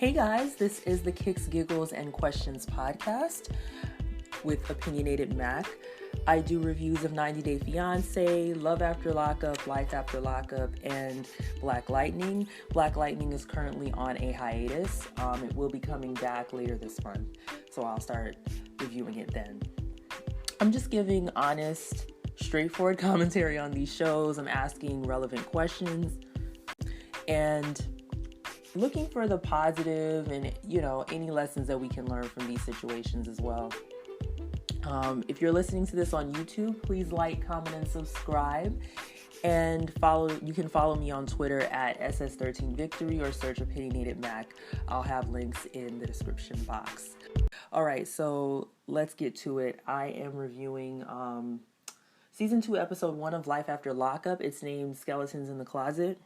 Hey guys, this is the Kicks, Giggles, and Questions podcast with Opinionated Mac. I do reviews of 90 Day Fiancé, Love After Lockup, Life After Lockup, and Black Lightning. Black Lightning is currently on a hiatus. It will be coming back later this month, so I'll start reviewing it then. I'm just giving honest, straightforward commentary on these shows. I'm asking relevant questions and looking for the positive and, any lessons that we can learn from these situations as well. If you're listening to this on YouTube, please like, comment, and subscribe. And you can follow me on Twitter at SS13Victory or search Opinionated Mac. I'll have links in the description box. All right, so let's get to it. I am reviewing Season 2, Episode 1 of Life After Lockup. It's named Skeletons in the Closet.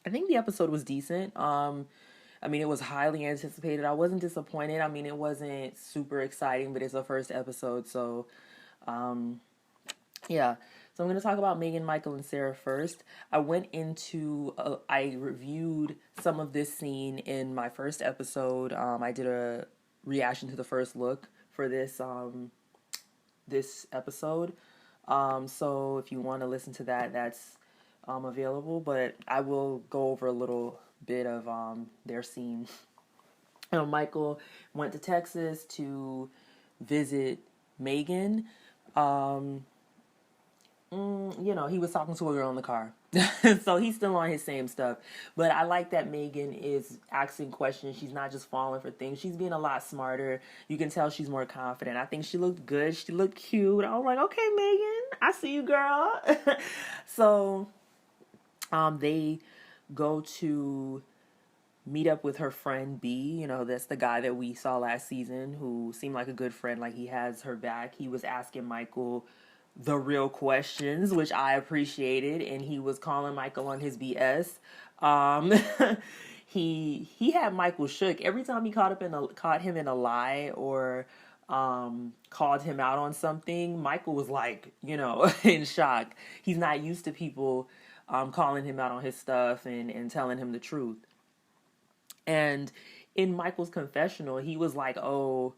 I think the episode was decent. It was highly anticipated. I wasn't disappointed. It wasn't super exciting, but it's the first episode. So, yeah. So I'm going to talk about Megan, Michael, and Sarah first. I reviewed some of this scene in my first episode. I did a reaction to the first look for this episode. So if you want to listen to that, that's available, but I will go over a little bit of their scene. Michael went to Texas to visit Megan. He was talking to a girl in the car. So he's still on his same stuff. But I like that Megan is asking questions. She's not just falling for things. She's being a lot smarter. You can tell she's more confident. I think she looked good. She looked cute. I was like, okay, Megan, I see you, girl. So they go to meet up with her friend B. That's the guy that we saw last season who seemed like a good friend, like he has her back. He was asking Michael the real questions, which I appreciated, and he was calling Michael on his BS. He had Michael shook every time he caught him in a lie or called him out on something. Michael was like, in shock. He's not used to people calling him out on his stuff and telling him the truth. And in Michael's confessional, he was like, oh,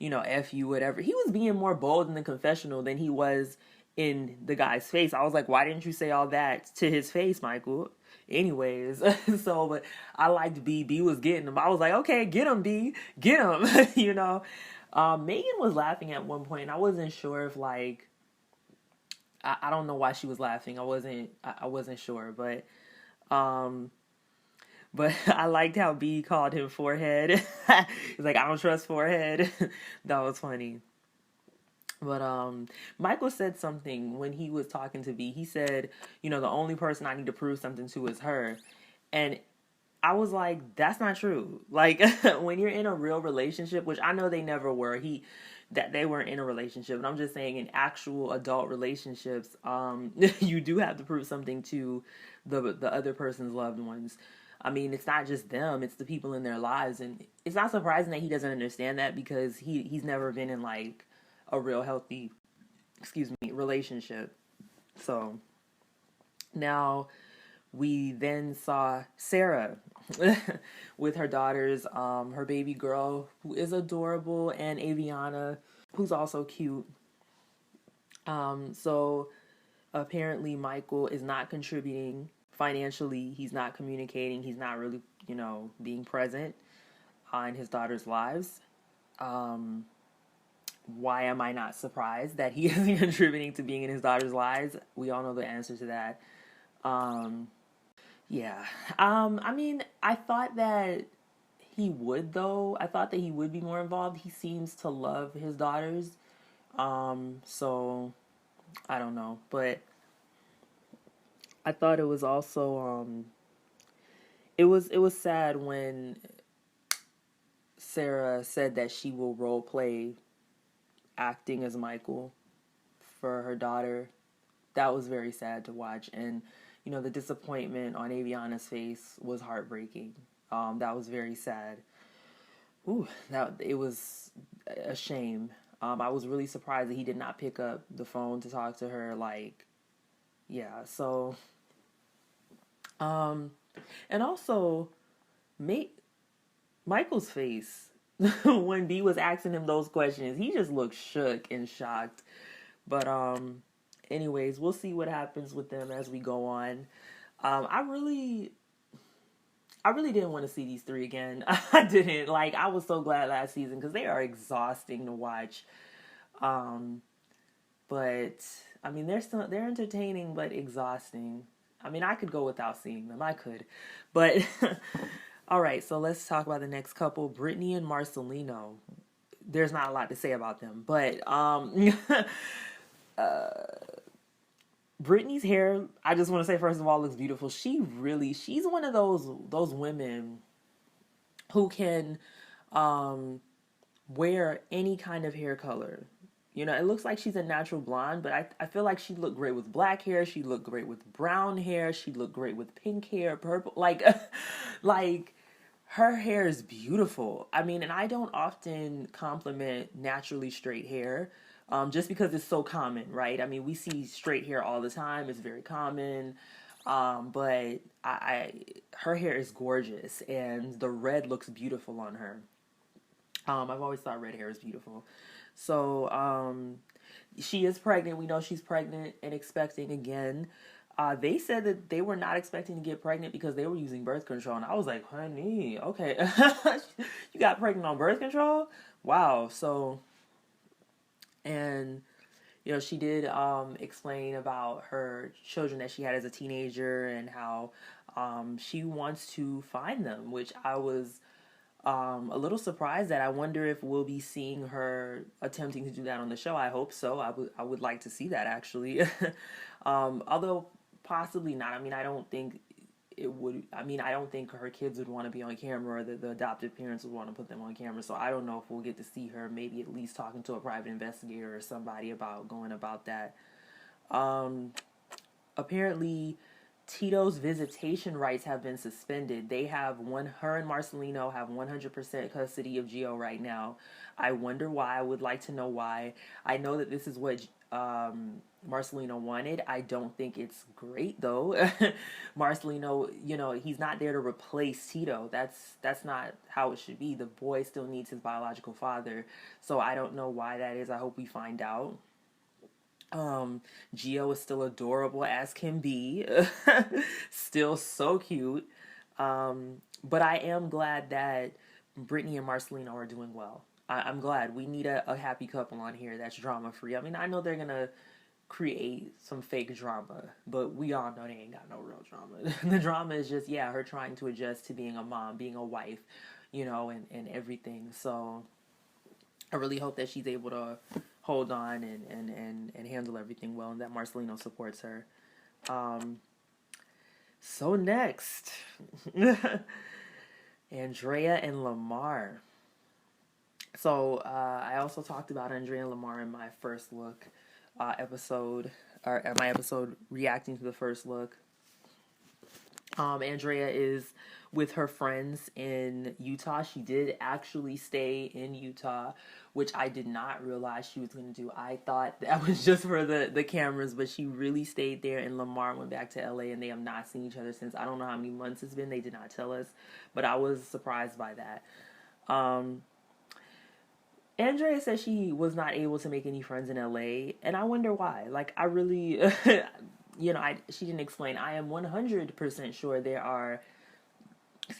F you, whatever. He was being more bold in the confessional than he was in the guy's face. I was like, why didn't you say all that to his face, Michael? Anyways, but I liked B. B was getting him. I was like, okay, get him, B. Get him, Megan was laughing at one point, and I wasn't sure if, I don't know why she was laughing. I wasn't sure, but I liked how B called him forehead. He's like, I don't trust forehead. That was funny. But Michael said something when he was talking to B. He said, the only person I need to prove something to is her. And I was like, that's not true. When you're in a real relationship, which I know they never were, that they weren't in a relationship, but I'm just saying in actual adult relationships, you do have to prove something to the other person's loved ones. It's not just them, it's the people in their lives. And it's not surprising that he doesn't understand that because he's never been in a real healthy, relationship. So now we then saw Sarah with her daughters, her baby girl who is adorable, and Aviana, who's also cute. So apparently Michael is not contributing financially. He's not communicating. He's not really, being present in his daughters' lives. Why am I not surprised that he isn't contributing to being in his daughters' lives? We all know the answer to that. Yeah. I thought that he would, though. I thought that he would be more involved. He seems to love his daughters. So I don't know. But I thought it was also, it was sad when Sarah said that she will role play acting as Michael for her daughter. That was very sad to watch. And, the disappointment on Aviana's face was heartbreaking. That was very sad. It was a shame. I was really surprised that he did not pick up the phone to talk to her. So, and also, Michael's face when B was asking him those questions, he just looked shook and shocked. But anyways, we'll see what happens with them as we go on. I really didn't want to see these three again. I didn't. Like, I was so glad last season because they are exhausting to watch. Um, but I mean, they're entertaining but exhausting. I mean, I could go without seeing them. I could, but all right. So let's talk about the next couple, Brittany and Marcelino. There's not a lot to say about them, but Brittany's hair, I just want to say first of all, looks beautiful. She's one of those women who can wear any kind of hair color. You know, it looks like she's a natural blonde, but I feel like she looked great with black hair. She looked great with brown hair. She looked great with pink hair, purple. Like, like her hair is beautiful. I mean, and I don't often compliment naturally straight hair, just because it's so common, right? I mean, we see straight hair all the time. It's very common. But her hair is gorgeous, and the red looks beautiful on her. I've always thought red hair is beautiful. So, she is pregnant. We know she's pregnant and expecting again. They said that they were not expecting to get pregnant because they were using birth control. And I was like, honey, okay. You got pregnant on birth control? Wow. So, and, you know, she did explain about her children that she had as a teenager and how she wants to find them, which I was a little surprised at. I wonder if we'll be seeing her attempting to do that on the show. I hope so. I would like to see that actually. Although possibly not. I mean, I don't think it would. I mean, I don't think her kids would want to be on camera, or the adoptive parents would want to put them on camera. So I don't know if we'll get to see her. Maybe at least talking to a private investigator or somebody about going about that. Apparently, Tito's visitation rights have been suspended. Her and Marcelino have 100% custody of Gio right now. I wonder why. I would like to know why. I know that this is what Marcelino wanted. I don't think it's great though. Marcelino, you know, he's not there to replace Tito. That's not how it should be. The boy still needs his biological father. So I don't know why that is. I hope we find out. Gio is still adorable as can be. Still so cute. But I am glad that Brittany and Marcelino are doing well. I'm glad. We need a happy couple on here that's drama free. I mean, I know they're gonna create some fake drama, but we all know they ain't got no real drama. The drama is just, yeah, her trying to adjust to being a mom, being a wife, you know, and everything. So I really hope that she's able to hold on and handle everything well, and that Marcelino supports her. So next, Andrea and Lamar. So I also talked about Andrea and Lamar in my first look episode, or my episode reacting to the first look. Andrea is with her friends in Utah. She did actually stay in Utah, which I did not realize she was going to do. I thought that was just for the cameras, but she really stayed there, and Lamar went back to LA, and they have not seen each other since. I don't know how many months it's been. They did not tell us, but I was surprised by that. Andrea said she was not able to make any friends in LA, and I wonder why. Like, I really, you know, she didn't explain. I am 100% sure there are,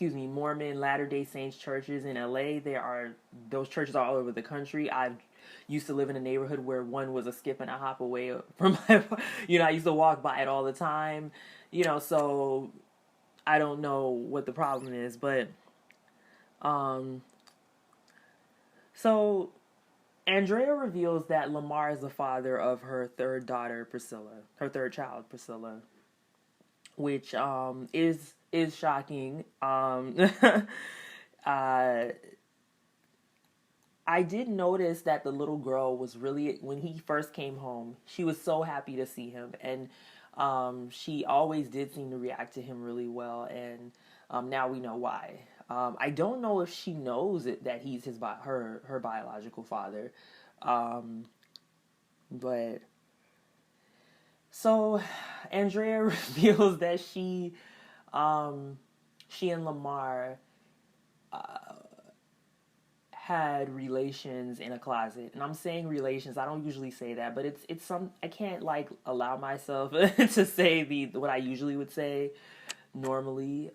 Mormon Latter-day Saints churches in LA. Those churches are all over the country. I've used to live in a neighborhood where one was a skip and a hop away from my, I used to walk by it all the time, so I don't know what the problem is, but, so Andrea reveals that Lamar is the father of her third daughter, Priscilla, her third child, Priscilla, which is shocking. I did notice that the little girl was really, when he first came home, she was so happy to see him, and she always did seem to react to him really well, and now we know why. I don't know if she knows that he's her biological father, but so Andrea reveals that she and Lamar had relations in a closet. And I'm saying relations, I don't usually say that, but it's some, I can't like allow myself to say what I usually would say normally.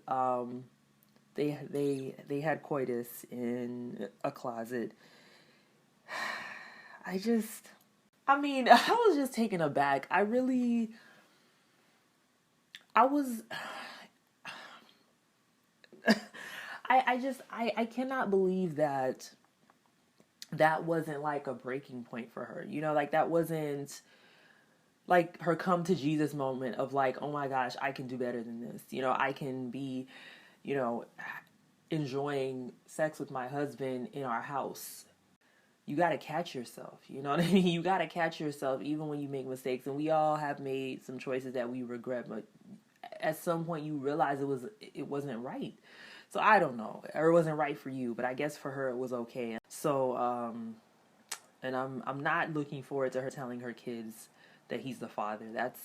They had coitus in a closet. I mean, I was just taken aback. I was, I cannot believe that wasn't like a breaking point for her. You know, like that wasn't like her come to Jesus moment of like, oh my gosh, I can do better than this. You know, I can be, you know, enjoying sex with my husband in our house. You got to catch yourself. You know what I mean? You got to catch yourself even when you make mistakes. And we all have made some choices that we regret, but at some point you realize it wasn't right. So I don't know, or it wasn't right for you, but I guess for her it was okay. So and I'm not looking forward to her telling her kids that he's the father. That's,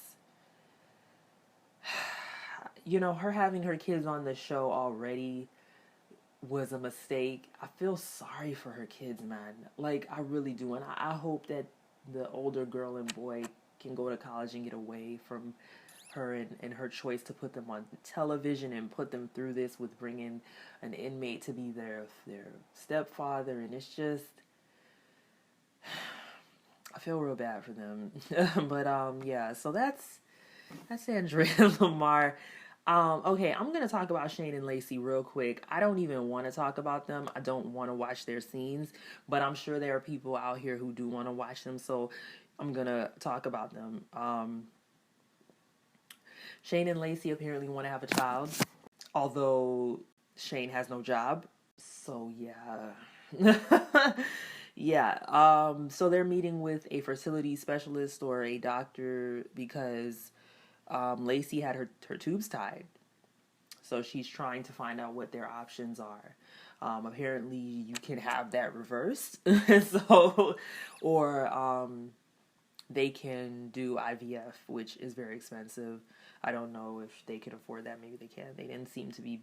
you know, her having her kids on the show already was a mistake. I feel sorry for her kids, man. Like, I really do. And I hope that the older girl and boy can go to college and get away from her and her choice to put them on television and put them through this with bringing an inmate to be their stepfather. And it's just, I feel real bad for them. But yeah, so that's Andrea Lamar. Okay, I'm gonna talk about Shane and Lacey real quick. I don't even want to talk about them. I don't want to watch their scenes, but I'm sure there are people out here who do want to watch them, so I'm gonna talk about them. Shane and Lacey apparently want to have a child, although Shane has no job. So yeah. Yeah. So they're meeting with a fertility specialist or a doctor because Lacey had her tubes tied. So she's trying to find out what their options are. Apparently you can have that reversed. So, or they can do IVF, which is very expensive. I don't know if they can afford that. Maybe they can. They didn't seem to be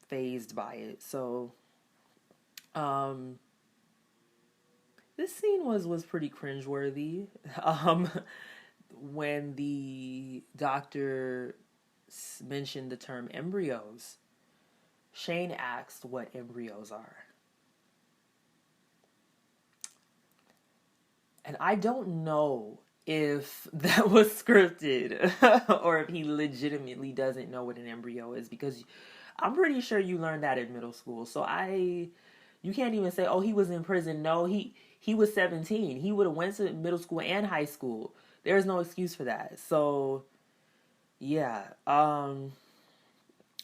phased by it. So this scene was pretty cringeworthy. When the doctor mentioned the term embryos, Shane asked what embryos are. And I don't know if that was scripted or if he legitimately doesn't know what an embryo is, because I'm pretty sure you learned that in middle school. So you can't even say, oh, he was in prison. No, he was 17. He would have went to middle school and high school. There's no excuse for that. So, yeah. I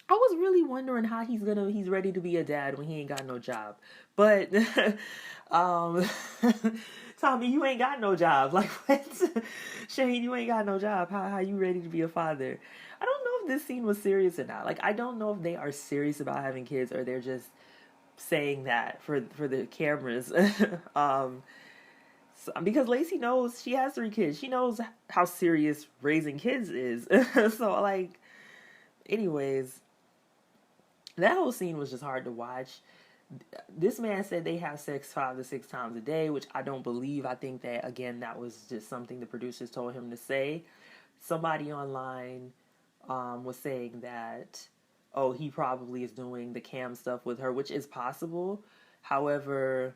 was really wondering how he's ready to be a dad when he ain't got no job. But, Tommy, you ain't got no job. Like, what? Shane, you ain't got no job. How you ready to be a father? I don't know if this scene was serious or not. Like, I don't know if they are serious about having kids or they're just saying that for the cameras. Because Lacey knows she has 3 kids. She knows how serious raising kids is. So, like, anyways, that whole scene was just hard to watch. This man said they have sex 5 to 6 times a day, which I don't believe. I think that, again, that was just something the producers told him to say. Somebody online was saying that, oh, he probably is doing the cam stuff with her, which is possible. However,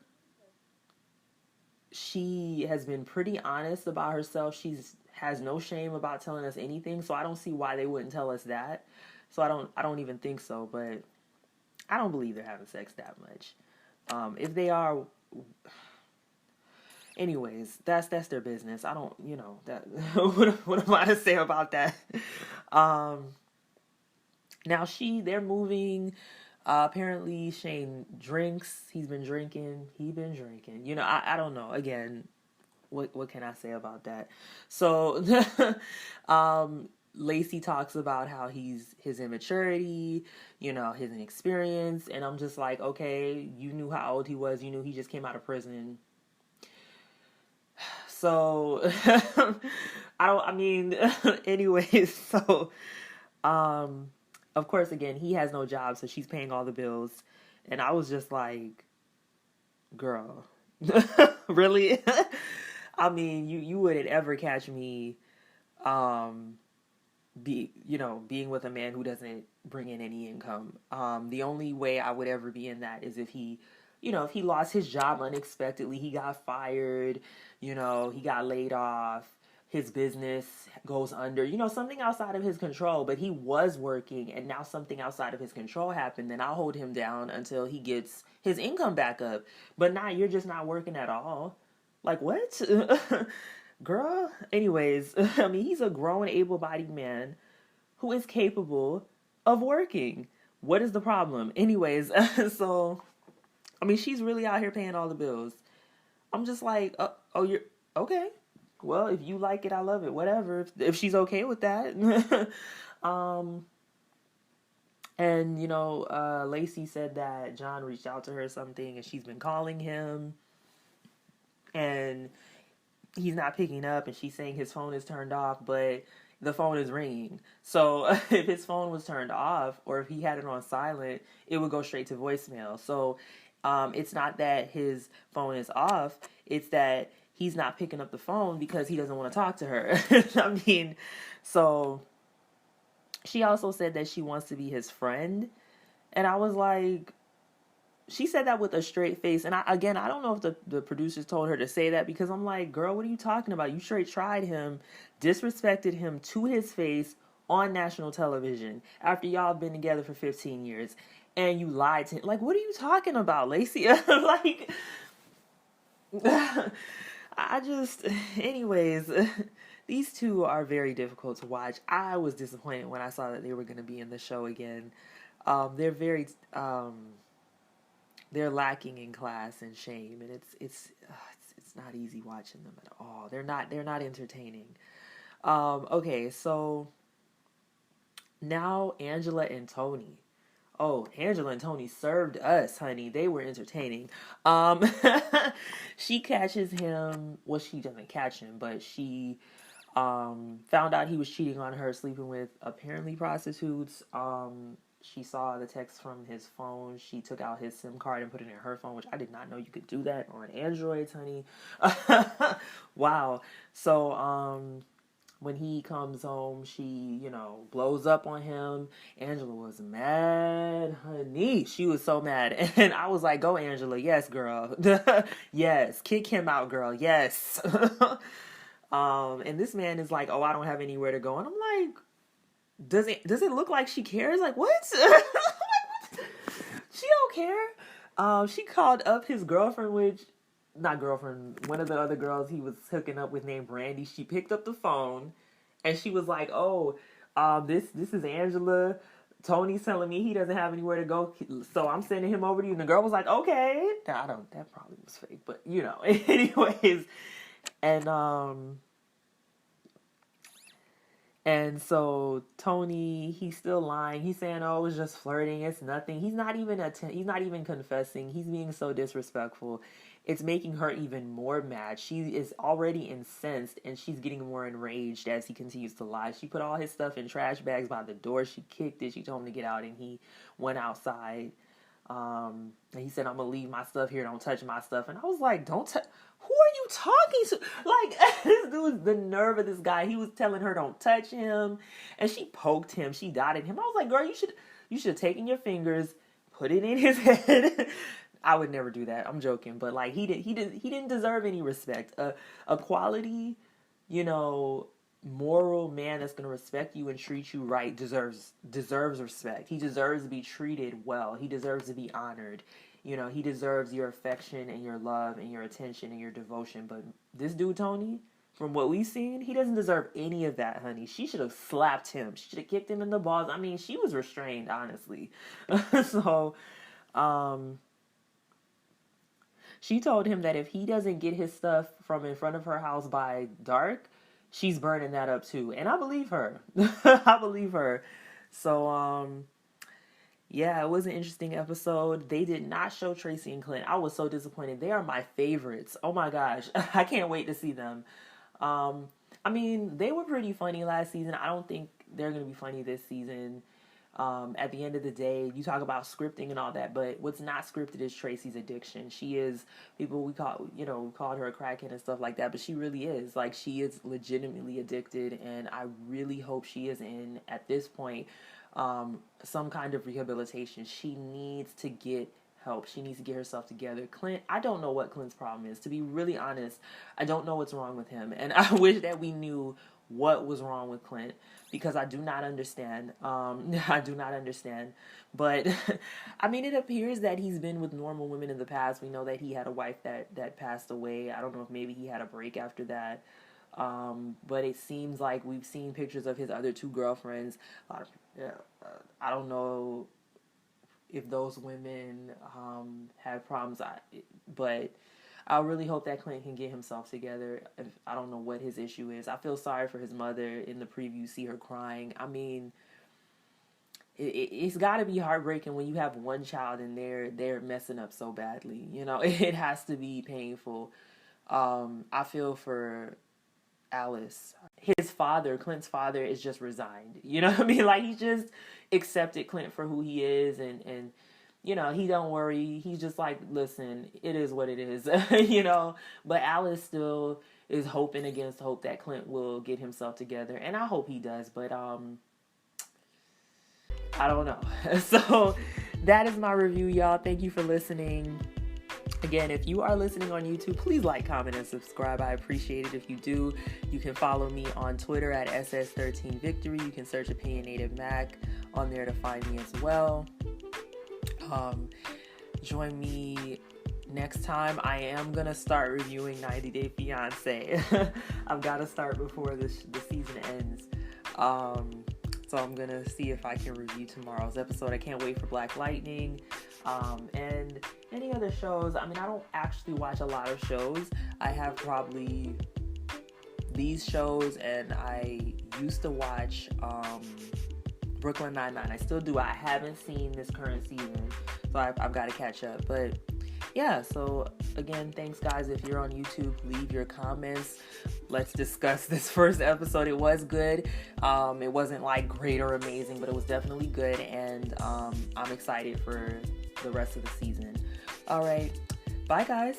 she has been pretty honest about herself. She has no shame about telling us anything, so I don't see why they wouldn't tell us that. So I don't even think so, but I don't believe they're having sex that much. If they are, anyways, that's their business. I don't, that. What am I to say about that? Now they're moving. Apparently Shane drinks. He's been drinking. I don't know. Again, what can I say about that? So, Lacey talks about how his immaturity, his inexperience, and I'm just like, okay, you knew how old he was. You knew he just came out of prison. So, anyways, so, of course, again, he has no job, so she's paying all the bills. And I was just like, girl, really? I mean, you wouldn't ever catch me, um, being with a man who doesn't bring in any income. The only way I would ever be in that is if he, if he lost his job unexpectedly, he got fired, he got laid off, his business goes under, something outside of his control, but he was working and now something outside of his control happened, then I'll hold him down until he gets his income back up. But now you're just not working at all. Like, what? Girl. Anyways, I mean, he's a grown, able-bodied man who is capable of working. What is the problem? Anyways, so, I mean, she's really out here paying all the bills. I'm just like, oh, you're okay. Well, if you like it, I love it. Whatever. If she's okay with that. And, Lacey said that John reached out to her or something, and she's been calling him, and he's not picking up, and she's saying his phone is turned off, but the phone is ringing. So if his phone was turned off, or if he had it on silent, it would go straight to voicemail. So it's not that his phone is off, it's that he's not picking up the phone because he doesn't want to talk to her. I mean, so she also said that she wants to be his friend. And I was like, she said that with a straight face. And I don't know if the producers told her to say that, because I'm like, girl, what are you talking about? You straight tried him, disrespected him to his face on national television after y'all been together for 15 years. And you lied to him. Like, what are you talking about, Lacey? Like, anyways, these two are very difficult to watch. I was disappointed when I saw that they were going to be in the show again. They're very, they're lacking in class and shame, and it's not easy watching them at all. They're not entertaining. Okay, so now Angela and Tony. Oh, Angela and Tony served us, honey. They were entertaining. She catches him. Well, she doesn't catch him, but she found out he was cheating on her, sleeping with apparently prostitutes. She saw the text from his phone. She took out his SIM card and put it in her phone, which I did not know you could do that on Androids, honey. Wow. So, when he comes home, she, blows up on him. Angela was mad, honey. She was so mad. And I was like, go, Angela. Yes, girl. Yes. Kick him out, girl. Yes. And this man is like, oh, I don't have anywhere to go. And I'm like, does it look like she cares? Like, what? Like, what? She don't care. She called up his girlfriend, one of the other girls he was hooking up with named Brandy. She picked up the phone and she was like, oh, this is Angela. Tony's telling me he doesn't have anywhere to go, so I'm sending him over to you. And the girl was like, okay. Now, that probably was fake, but anyways. And so Tony, he's still lying. He's saying, "Oh, it was just flirting. It's nothing." He's not even confessing. He's being so disrespectful. It's making her even more mad. She is already incensed, and she's getting more enraged as he continues to lie. She put all his stuff in trash bags by the door. She kicked it. She told him to get out, and he went outside. And he said, "I'm gonna leave my stuff here. Don't touch my stuff." And I was like, "Don't touch." Who are you talking to? Like, this dude's the nerve of this guy. He was telling her don't touch him, and she poked him. She dotted him. I was like, girl, you should have taken your fingers, put it in his head. I would never do that. I'm joking, but like he didn't deserve any respect. A quality, moral man that's gonna respect you and treat you right deserves respect. He deserves to be treated well. He deserves to be honored. He deserves your affection and your love and your attention and your devotion. But this dude, Tony, from what we've seen, he doesn't deserve any of that, honey. She should have slapped him. She should have kicked him in the balls. I mean, she was restrained, honestly. So, she told him that if he doesn't get his stuff from in front of her house by dark, she's burning that up too. And I believe her. I believe her. So, yeah, it was an interesting episode. They did not show Tracy and Clint. I was so disappointed. They are my favorites. Oh my gosh. I can't wait to see them. I mean, they were pretty funny last season. I don't think they're going to be funny this season. At the end of the day, you talk about scripting and all that, but what's not scripted is Tracy's addiction. She is, people, we called her a crackhead and stuff like that, but she really is. Like, she is legitimately addicted, and I really hope she is in, at this point, some kind of rehabilitation. She needs to get help. She needs to get herself together. Clint, I don't know what Clint's problem is. To be really honest, I don't know what's wrong with him, and I wish that we knew what was wrong with Clint, because I do not understand. I do not understand. But I mean, it appears that he's been with normal women in the past. We know that he had a wife that passed away. I don't know if maybe he had a break after that. But it seems like we've seen pictures of his other two girlfriends. I don't know if those women had problems, but I really hope that Clint can get himself together. I don't know what his issue is. I feel sorry for his mother. In the preview, see her crying. I mean, it's got to be heartbreaking when you have one child and they're messing up so badly. You know, it has to be painful. I feel for Alice. His father, Clint's father, is just resigned. You know what I mean? Like, he just accepted Clint for who he is, and you know, he don't worry. He's just like, listen, it is what it is, you know. But Alice still is hoping against hope that Clint will get himself together, and I hope he does. But I don't know. So that is my review, y'all. Thank you for listening. Again, if you are listening on YouTube, please like, comment, and subscribe. I appreciate it if you do. You can follow me on Twitter at SS13Victory. You can search Opinionated Mac on there to find me as well. Join me next time. I am going to start reviewing 90 Day Fiance. I've got to start before the season ends. So I'm going to see if I can review tomorrow's episode. I can't wait for Black Lightning. And any other shows. I mean, I don't actually watch a lot of shows. I have probably these shows, and I used to watch Brooklyn Nine-Nine. I still do. I haven't seen this current season, so I've got to catch up. But yeah, so again, thanks guys. If you're on YouTube, leave your comments. Let's discuss this first episode. It was good. It wasn't like great or amazing, but it was definitely good, and I'm excited for the rest of the season. All right, bye guys.